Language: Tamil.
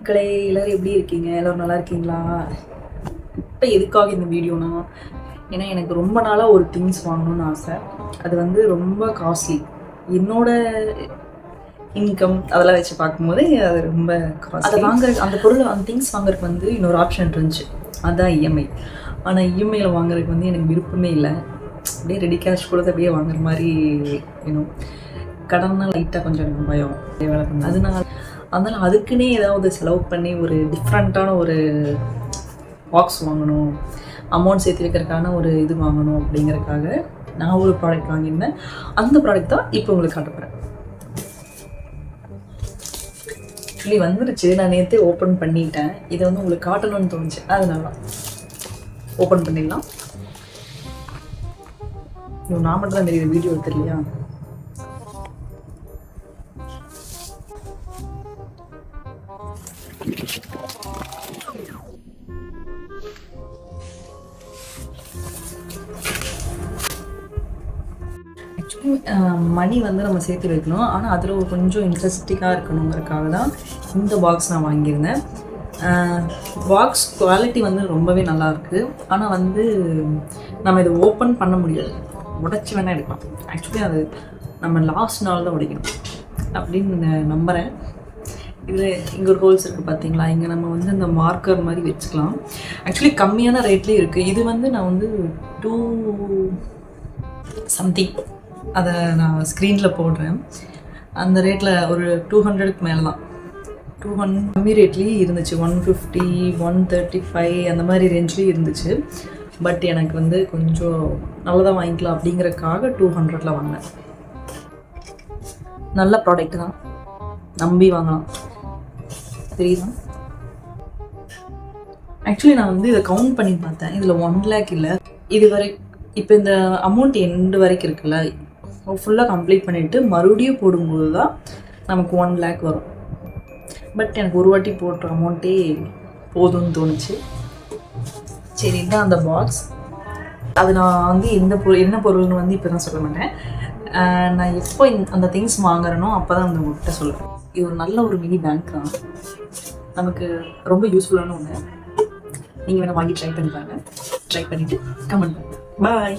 மக்களே, எல்லோரும் எப்படி இருக்கீங்க? எல்லோரும் நல்லா இருக்கீங்களா? இப்போ எதுக்காக இந்த வீடியோனா, ஏன்னா எனக்கு ரொம்ப நாளாக ஒரு திங்ஸ் வாங்கணும்னு ஆசை. அது வந்து ரொம்ப காஸ்ட்லி. என்னோட இன்கம் அதெல்லாம் வச்சு பார்க்கும்போது அது ரொம்ப காஸ்ட்லி. அதை வாங்குற அந்த பொருள் அந்த திங்ஸ் வாங்குறதுக்கு வந்து இன்னொரு ஆப்ஷன் இருந்துச்சு, அதுதான் இஎம்ஐ. ஆனால் இஎம்ஐயில் வாங்குறதுக்கு வந்து எனக்கு விருப்பமே இல்லை. அப்படியே ரெடி கேஷ் கொடுத்து அப்படியே வாங்குற மாதிரி வேணும். கடன்னா லைட்டாக கொஞ்சம் எனக்கு பயம் வேலை பண்ண. அதனால் அதுக்குன்னே ஏதாவது செலவு பண்ணி ஒரு டிஃப்ரெண்ட்டான ஒரு பாக்ஸ் வாங்கணும், அமௌண்ட் சேர்த்து வைக்கிறதுக்கான ஒரு இது வாங்கணும் அப்படிங்கிறதுக்காக நான் ஒரு ப்ராடக்ட் வாங்கியிருந்தேன். அந்த ப்ராடக்ட் தான் இப்போ உங்களுக்கு காட்டப்படுறேன். ஆக்சுவலி வந்துருச்சு, நான் நேற்றே ஓப்பன் பண்ணிட்டேன். இதை வந்து உங்களுக்கு காட்டணும்னு தோணுச்சு, அதனால ஓப்பன் பண்ணிடலாம். நான் மட்டும் தான் தெரியுது, வீடியோ தெரியலையா? ஆக்சுவலி மணி வந்து நம்ம சேர்த்து வைக்கணும், ஆனால் அதில் கொஞ்சம் இன்ட்ரெஸ்டிங்காக இருக்கணுங்கிறதுக்காக தான் இந்த பாக்ஸ் நான் வாங்கியிருந்தேன். பாக்ஸ் குவாலிட்டி வந்து ரொம்பவே நல்லாயிருக்கு. ஆனால் வந்து நம்ம இதை ஓப்பன் பண்ண முடியாது, உடைச்சி வேணால் எடுக்கலாம். ஆக்சுவலி அது நம்ம லாஸ்ட் நாள் தான் உடைக்கணும் அப்படின்னு நம்புகிறேன். இதில் இங்கே ஒரு ஹோல்ஸ் இருக்குது பார்த்தீங்களா? இங்கே நம்ம வந்து இந்த மார்க்கர் மாதிரி வச்சுக்கலாம். ஆக்சுவலி கம்மியான ரேட்லேயே இருக்குது. இது வந்து நான் வந்து 2 something, அதை நான் ஸ்க்ரீனில் போடுறேன். அந்த ரேட்டில் ஒரு 200க்கு மேலே தான், 200 கம்மி ரேட்லேயே இருந்துச்சு. 150, 135 அந்த மாதிரி ரேஞ்ச்லேயும் இருந்துச்சு. பட் எனக்கு வந்து கொஞ்சம் நல்லதாக வாங்கிக்கலாம் அப்படிங்கிறதுக்காக 200ல் வாங்கினேன். நல்ல ப்ராடக்ட் தான், நம்பி வாங்கலாம். தெரியுதா? ஆக்சுவலி நான் வந்து இதை கவுண்ட் பண்ணி பார்த்தேன். இதில் 1 lakh இல்லை. இது வரை இப்போ இந்த அமௌண்ட் எண்டு வரைக்கும் இருக்குல்ல, ஃபுல்லாக கம்ப்ளீட் பண்ணிவிட்டு மறுபடியும் போடும்போது தான் நமக்கு 1 lakh வரும். பட் எனக்கு ஒரு வாட்டி போடுற அமௌண்ட்டே போதும்னு தோணுச்சு. சரி, இதுதான் அந்த பாக்ஸ். அது நான் வந்து என்ன பொருள்னு வந்து இப்போ தான் சொல்ல மாட்டேன். நான் எப்போ அந்த திங்ஸ் வாங்குறேனோ அப்போ தான் அந்த உங்கள்கிட்ட சொல்லுவேன். இது ஒரு நல்ல ஒரு மினி பேங்க் தான், நமக்கு ரொம்ப யூஸ்ஃபுல்லான ஒன்று. நீங்கள் வேணால் வாங்கி ட்ரை பண்ணி பாருங்கள். ட்ரை பண்ணிவிட்டு கமெண்ட் பண்ணுங்கள். பாய்.